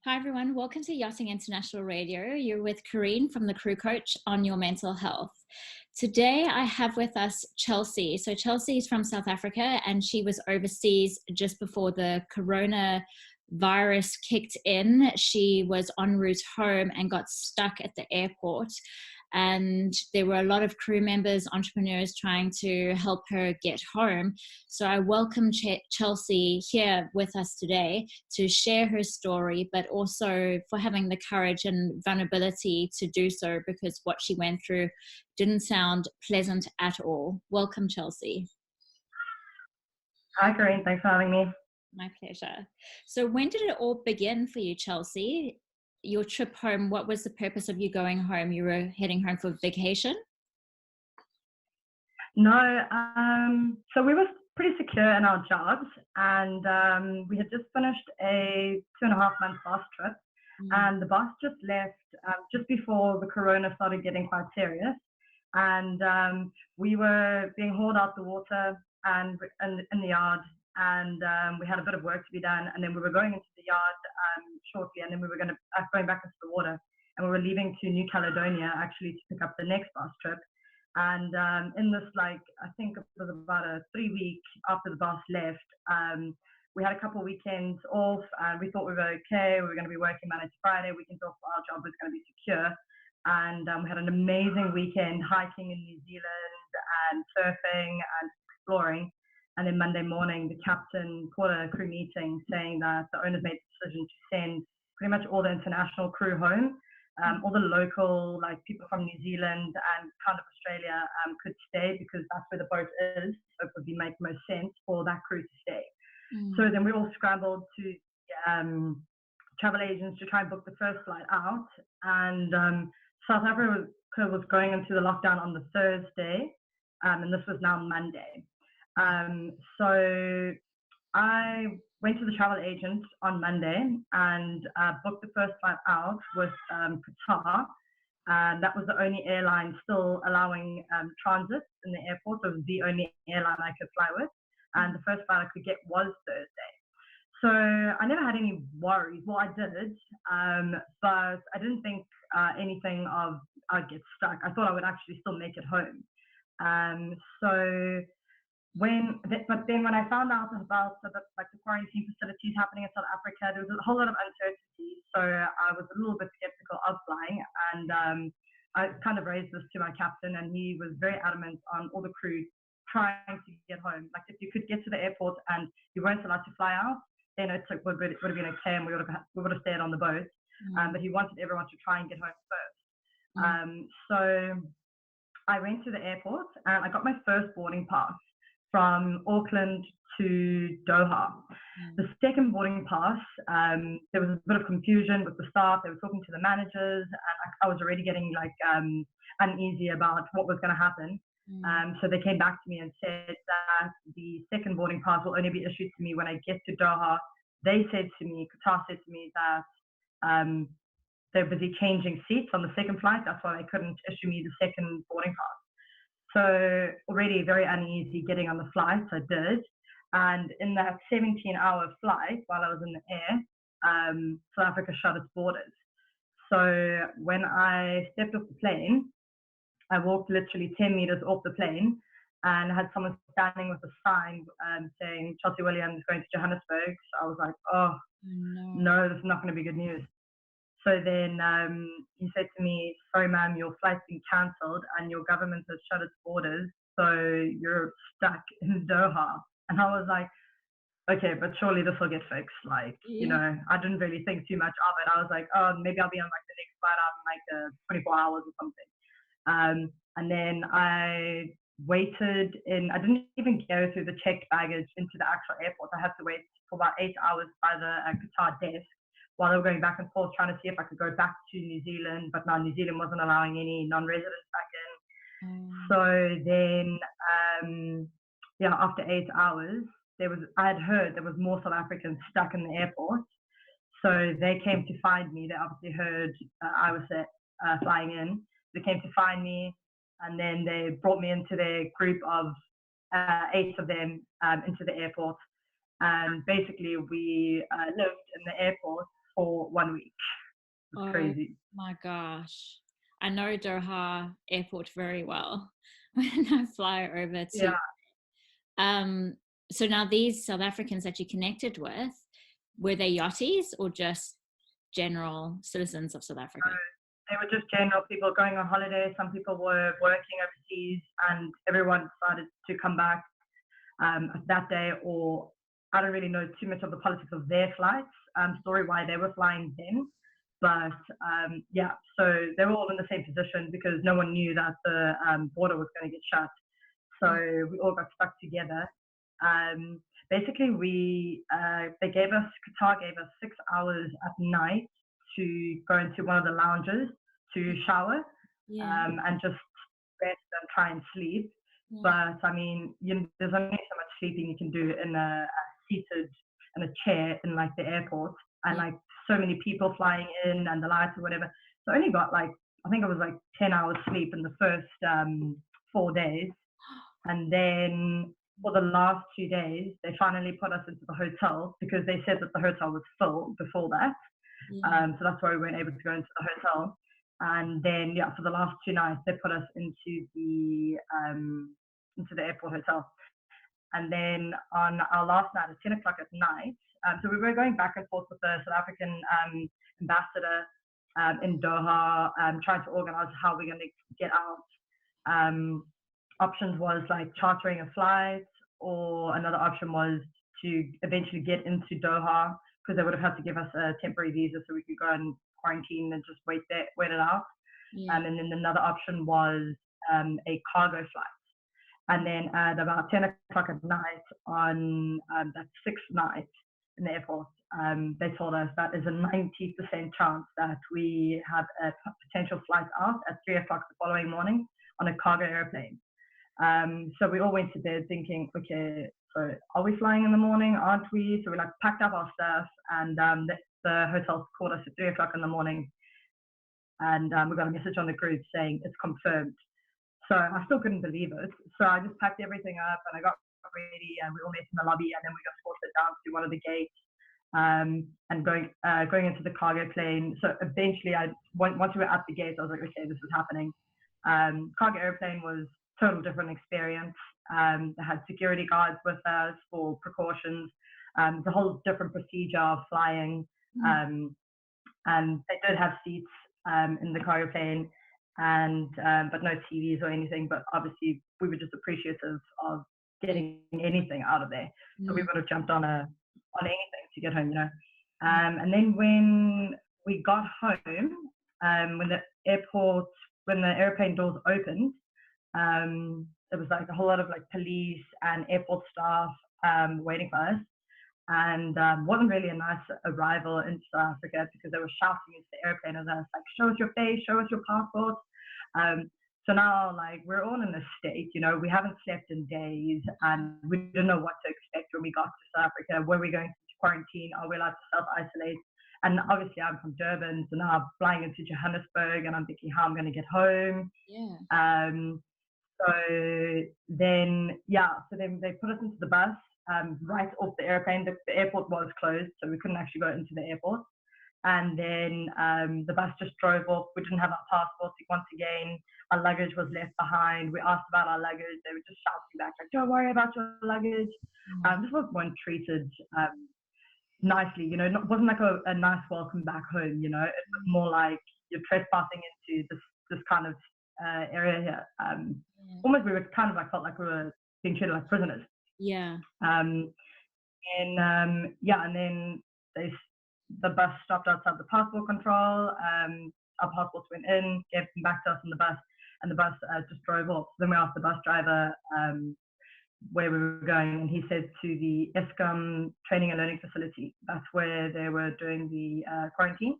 Hi, everyone. Welcome to Yachting International Radio. You're with Karine from the Crew Coach on your mental health. Today, I have with us Chelsea. So Chelsea is from South Africa, and she was overseas just before the coronavirus kicked in. She was en route home and got stuck at the airport. And there were a lot of crew members, entrepreneurs trying to help her get home. So I welcome Chelsea here with us today to share her story, but also for having the courage and vulnerability to do so, because what she went through didn't sound pleasant at all. Welcome, Chelsea. Hi, Karine. Thanks for having me. My pleasure. So when did it all begin for you, Chelsea? Your trip home, what was the purpose of you going home? You were heading home for vacation? No, so we were pretty secure in our jobs, and we had just finished a 2.5-month bus trip, and the bus just left just before the corona started getting quite serious, and we were being hauled out the water and in the yard, and we had a bit of work to be done, and then we were going into the yard shortly, and then we were going back into the water, and we were leaving to New Caledonia actually to pick up the next bus trip. And in this, I think it was about a 3 week after the bus left, we had a couple of weekends off, and we thought we were okay. We were going to be working Monday to Friday. Weekends off, our job was going to be secure, and we had an amazing weekend hiking in New Zealand and surfing and exploring. And then Monday morning, the captain called a crew meeting saying that the owners made the decision to send pretty much all the international crew home. All the local, people from New Zealand and kind of Australia could stay because that's where the boat is. So it would make most sense for that crew to stay. So then we all scrambled to travel agents to try and book the first flight out. And South Africa was going into the lockdown on the Thursday, and this was now Monday. So I went to the travel agent on Monday and booked the first flight out with Qatar. And that was the only airline still allowing transit in the airport. So it was the only airline I could fly with. And the first flight I could get was Thursday. So I never had any worries. Well, I did, but I didn't think anything of I'd get stuck. I thought I would actually still make it home. But then when I found out about the quarantine facilities happening in South Africa, there was a whole lot of uncertainty. So I was a little bit skeptical of flying, and I kind of raised this to my captain, and he was very adamant on all the crew trying to get home. Like if you could get to the airport and you weren't allowed to fly out, then it would have been okay, and we would have stayed on the boat. But he wanted everyone to try and get home first. So I went to the airport and I got my first boarding pass from Auckland to Doha. The second boarding pass, there was a bit of confusion with the staff. They were talking to the managers, and I was already getting uneasy about what was going to happen. So they came back to me and said that the second boarding pass will only be issued to me when I get to Doha. Qatar said to me that they're busy changing seats on the second flight. That's why they couldn't issue me the second boarding pass. So already very uneasy getting on the flight, I did. And in that 17-hour flight, while I was in the air, South Africa shut its borders. So when I stepped off the plane, I walked literally 10 meters off the plane and had someone standing with a sign saying, Chelsea Williams going to Johannesburg. So I was like, oh, no, this is not going to be good news. So then he said to me, sorry, ma'am, your flight's been cancelled and your government has shut its borders, so you're stuck in Doha. And I was like, okay, but surely this will get fixed. I didn't really think too much of it. I was like, oh, maybe I'll be on the next flight out in 24 hours or something. And then I waited I didn't even go through the checked baggage into the actual airport. I had to wait for about 8 hours by the Qatar desk, while they were going back and forth trying to see if I could go back to New Zealand, but no, New Zealand wasn't allowing any non-residents back in. So then, after 8 hours, I had heard there was more South Africans stuck in the airport. So they came to find me. They obviously heard I was flying in. They came to find me, and then they brought me into their group of 8 of them into the airport. And basically, we lived in the airport for 1 week. It's Oh crazy. my gosh. I know Doha Airport very well when I fly over to. Yeah. Um, so now these South Africans that you connected with, were they yachties or just general citizens of South Africa? They were just general people going on holiday. Some people were working overseas, and everyone decided to come back that day. Or I don't really know too much of the politics of their flights, story why they were flying then. But yeah, so they were all in the same position because no one knew that the border was going to get shut. So we all got stuck together. Basically, Qatar gave us 6 hours at night to go into one of the lounges to shower Yeah. and just rest and try and sleep. Yeah. But I mean, there's only so much sleeping you can do in a seated in a chair in like the airport, and Yeah. like so many people flying in and the lights or whatever. So I only got like, I think it was like 10 hours sleep in the first 4 days, and then for the last 2 days they finally put us into the hotel because they said that the hotel was full before that. Yeah. So that's why we weren't able to go into the hotel. And then yeah, for the last 2 nights they put us into the airport hotel. And then on our last night at 10 o'clock at night, so we were going back and forth with the South African ambassador in Doha, trying to organize how we're going to get out. Options was like chartering a flight, or another option was to eventually get into Doha because they would have had to give us a temporary visa so we could go and quarantine and just wait it out. Yeah. And then another option was a cargo flight. And then at about 10 o'clock at night on that sixth night in the airport, they told us that there's a 90% chance that we have a potential flight out at 3 o'clock the following morning on a cargo airplane. So we all went to bed thinking, okay, so are we flying in the morning? Aren't we? So we like packed up our stuff, and the hotel called us at 3 o'clock in the morning, and we got a message on the group saying it's confirmed. So I still couldn't believe it. So I just packed everything up and I got ready, and we all met in the lobby, and then we got escorted down to one of the gates and going into the cargo plane. So eventually, once we were at the gate, I was like, okay, this is happening. Cargo airplane was total different experience. They had security guards with us for precautions. It's a whole different procedure of flying. And they did have seats in the cargo plane, and but no TVs or anything. But obviously, we were just appreciative of getting anything out of there. So we would have jumped on anything to get home, you know. And then when we got home, when the airplane doors opened, there was like a whole lot of like police and airport staff waiting for us. And wasn't really a nice arrival in South Africa because they were shouting into the airplane at us, like, show us your face, show us your passport. So now, like, we're all in a state, you know, we haven't slept in days, and we didn't know what to expect when we got to South Africa. Were we going to quarantine? Are we allowed to self-isolate? And obviously, I'm from Durban, so now I'm flying into Johannesburg, and I'm thinking how I'm going to get home. Yeah. So then they put us into the bus right off the airplane. The airport was closed, so we couldn't actually go into the airport. And then the bus just drove off. We didn't have our passports. Once again, our luggage was left behind. We asked about our luggage. They were just shouting back, like, don't worry about your luggage. This weren't treated nicely, you know. It wasn't like a nice welcome back home, you know. It was more like you're trespassing into this kind of area here. Almost we were kind of like felt like we were being treated like prisoners. Yeah. And then the bus stopped outside the passport control. Our passports went in, gave them back to us in the bus, and the bus just drove off. Then we asked the bus driver where we were going, and he said to the ESCOM training and learning facility. That's where they were doing the quarantine.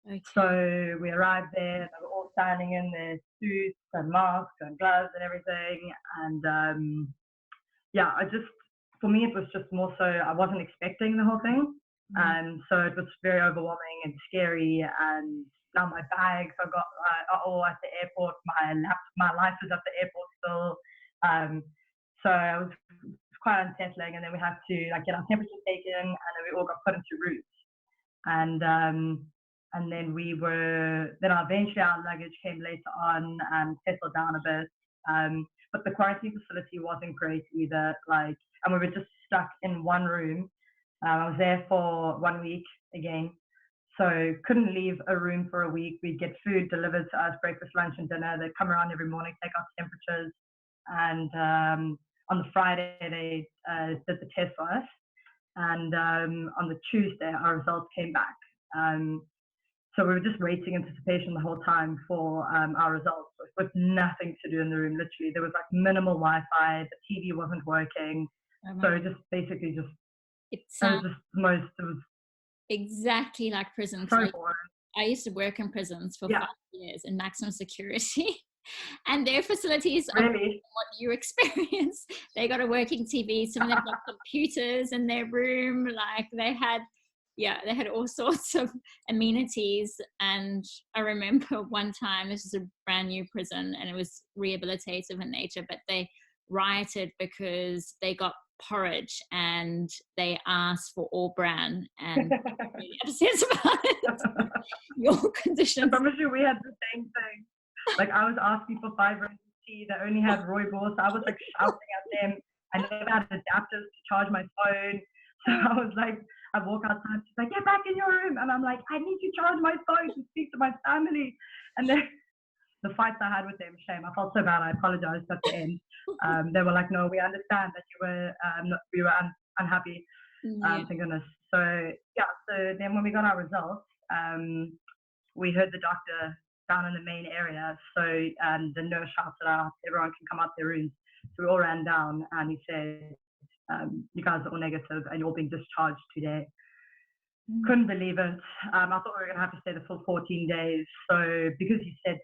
Okay. So we arrived there, they were all standing in their suits and masks and gloves and everything. And for me, it was just more so I wasn't expecting the whole thing. And so it was very overwhelming and scary. And now my bags I got are all at the airport. My life is at the airport still. So it was quite unsettling. And then we had to like get our temperature taken, and then we all got put into routes. And then eventually our luggage came later on and settled down a bit. But the quarantine facility wasn't great either. Like, and we were just stuck in one room. I was there for 1 week again. So couldn't leave a room for a week. We'd get food delivered to us, breakfast, lunch, and dinner. They'd come around every morning, take our temperatures. And on the Friday, they did the test for us. And on the Tuesday, our results came back. So we were just waiting anticipation the whole time for our results with nothing to do in the room. Literally, there was like minimal Wi-Fi. The TV wasn't working. So just basically just, it was just it was exactly like prison. so boring. I used to work in prisons for 5 years in maximum security. And their facilities are really what you experience. They got a working TV. Some of them got computers in their room. Like they had all sorts of amenities. And I remember one time, this is a brand new prison and it was rehabilitative in nature, but they rioted because they got porridge and they asked for all bran and really upset about it. Your conditions. I promise you, we had the same thing. Like I was asking for 5 rounds of tea. They only had rooibos. So I was like shouting at them. I never had adapters to charge my phone. So I was like, I walk outside. She's like, get back in your room. And I'm like, I need to charge my phone to speak to my family. And then the fights I had with them, shame. I felt so bad. I apologized at the end. They were like, no, we understand that we were unhappy. Thank goodness. So then when we got our results, we heard the doctor down in the main area. So the nurse shouted out, everyone can come out their rooms. So we all ran down and he said, you guys are all negative and you're all being discharged today. Couldn't believe it. I thought we were going to have to stay the full 14 days. So because he said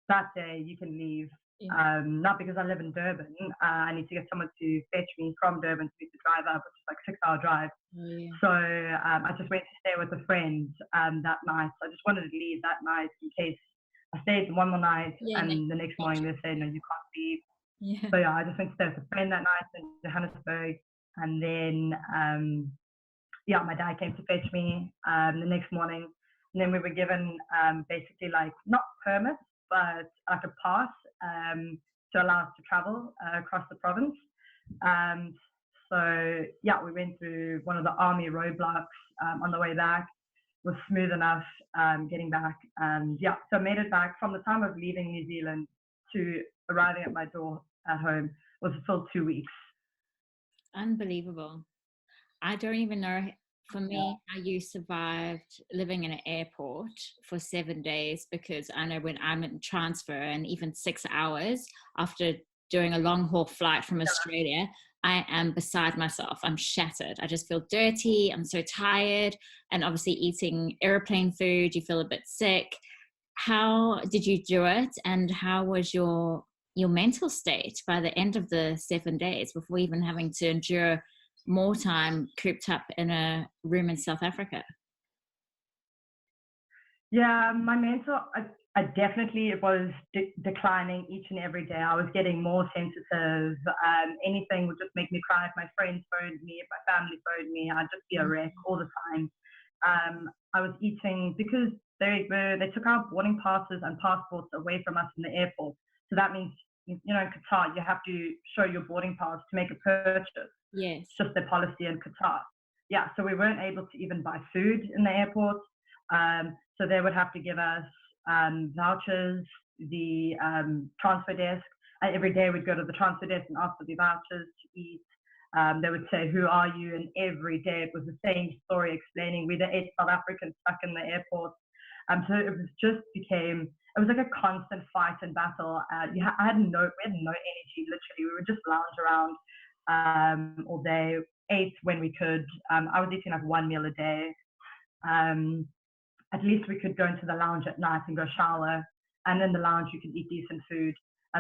that day you can leave. Not because I live in Durban. I need to get someone to fetch me from Durban to drive up, which is like a 6-hour drive. So I just went to stay with a friend that night. So I just wanted to leave that night in case I stayed one more night and the next morning they said, no, you can't leave. So I just went to stay with a friend that night in Johannesburg. And then, my dad came to fetch me the next morning. And then we were given basically like not permits, but like a pass to allow us to travel across the province. We went through one of the army roadblocks on the way back. It was smooth enough getting back. So I made it back from the time of leaving New Zealand to arriving at my door at home was a full 2 weeks. Unbelievable. I don't even know. For me, how you survived living in an airport for 7 days, because I know when I'm in transfer and even 6 hours after doing a long haul flight from Australia, I am beside myself. I'm shattered. I just feel dirty. I'm so tired. And obviously eating airplane food, you feel a bit sick. How did you do it? And how was your mental state by the end of the 7 days before even having to endure more time cooped up in a room in South Africa? Yeah, my mental, I definitely, it was declining each and every day. I was getting more sensitive. Anything would just make me cry. If my friends phoned me, if my family phoned me, I'd just be a wreck all the time. I was eating because they took our boarding passes and passports away from us in the airport. So that means, in Qatar, you have to show your boarding pass to make a purchase. Yes. It's just their policy in Qatar. Yeah, so we weren't able to even buy food in the airport. So they would have to give us vouchers, the transfer desk. And every day we'd go to the transfer desk and ask for the vouchers to eat. They would say, who are you? And every day it was the same story explaining we're the 8 South Africans stuck in the airport. So it was like a constant fight and battle. We had no energy, literally. We would just lounge around all day, ate when we could. I was eating like 1 meal a day. At least we could go into the lounge at night and go shower. And in the lounge, you can eat decent food.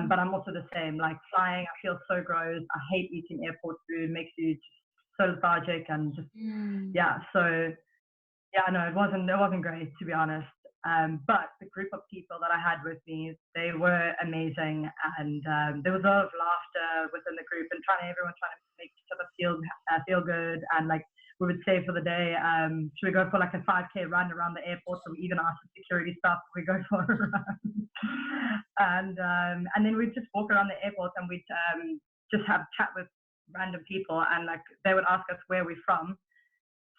But I'm also the same, like flying, I feel so gross. I hate eating airport food, makes you just so lethargic and just, it wasn't great, to be honest. But the group of people that I had with me, they were amazing. And there was a lot of laughter within the group and everyone trying to make each other feel good. And like, we would say for the day, should we go for like a 5K run around the airport? So we even asked the security staff if we go for a run. And then we'd just walk around the airport and we'd just have chat with random people, and like they would ask us where we're from.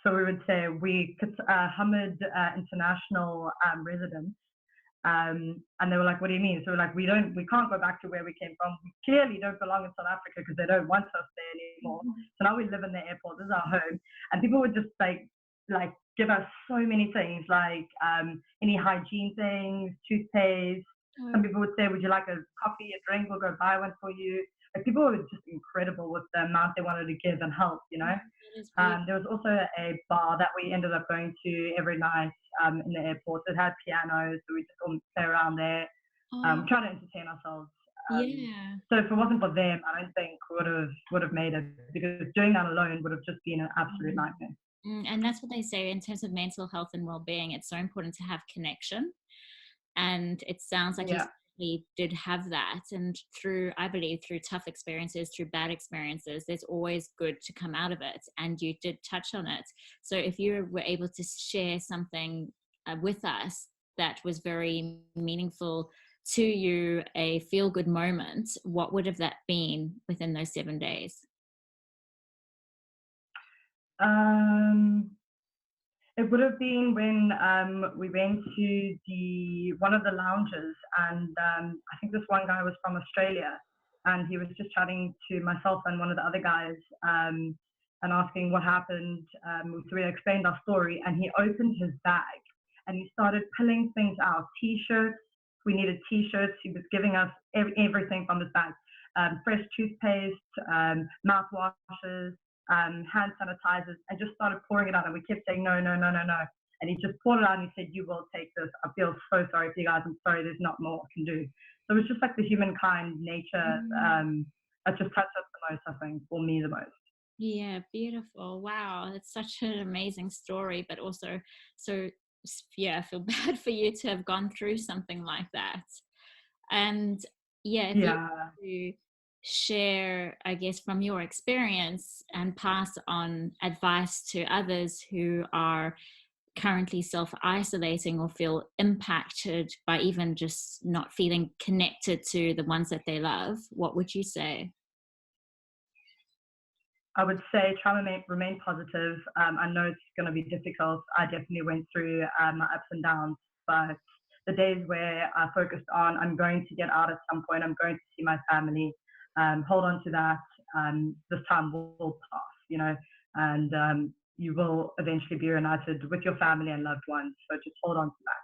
So we would say we could Hamid international residents. And they were like, what do you mean? So we're like, we can't go back to where we came from. We clearly don't belong in South Africa because they don't want us there anymore. So now we live in the airport. This is our home. And people would just like give us so many things, like any hygiene things, toothpaste. Some people would say, would you like a coffee, a drink? We'll go buy one for you. Like, people were just incredible with the amount they wanted to give and help, you know. There was also a bar that we ended up going to every night in the airport. It had pianos, so we just all play around there, trying to entertain ourselves. So if it wasn't for them, I don't think would have made it, because doing that alone would have just been an absolute nightmare. And that's what they say in terms of mental health and well-being. It's so important to have connection, and it sounds like you did have that. And I believe through tough experiences, through bad experiences, there's always good to come out of it, and you did touch on it. So if you were able to share something with us that was very meaningful to you, a feel-good moment, what would have that been within those 7 days? It would have been when we went to one of the lounges, and I think this one guy was from Australia, and he was just chatting to myself and one of the other guys, and asking what happened. So we explained our story, and he opened his bag and he started pulling things out. T-shirts, we needed T-shirts. He was giving us everything from his bag. Fresh toothpaste, mouthwashes, hand sanitizers, and just started pouring it out. And we kept saying, no, no, no, no, no. And he just poured it out and he said, you will take this. I feel so sorry for you guys. I'm sorry, there's not more I can do. So it was just like the humankind nature that just touched us the most, I think, for me the most. Yeah, beautiful. Wow, it's such an amazing story, but also so, I feel bad for you to have gone through something like that. And if you were to share, I guess, from your experience and pass on advice to others who are currently self-isolating or feel impacted by even just not feeling connected to the ones that they love, what would you say? I would say try to remain positive. I know it's going to be difficult. I definitely went through my ups and downs, but the days where I focused on, I'm going to get out at some point, I'm going to see my family, hold on to that. This time will pass, you know, and you will eventually be reunited with your family and loved ones. So just hold on to that.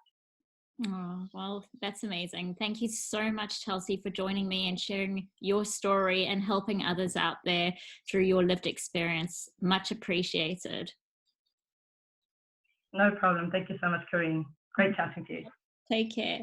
Oh, well, that's amazing. Thank you so much, Chelsea, for joining me and sharing your story and helping others out there through your lived experience. Much appreciated. No problem. Thank you so much, Karine. Great chatting to you. Take care.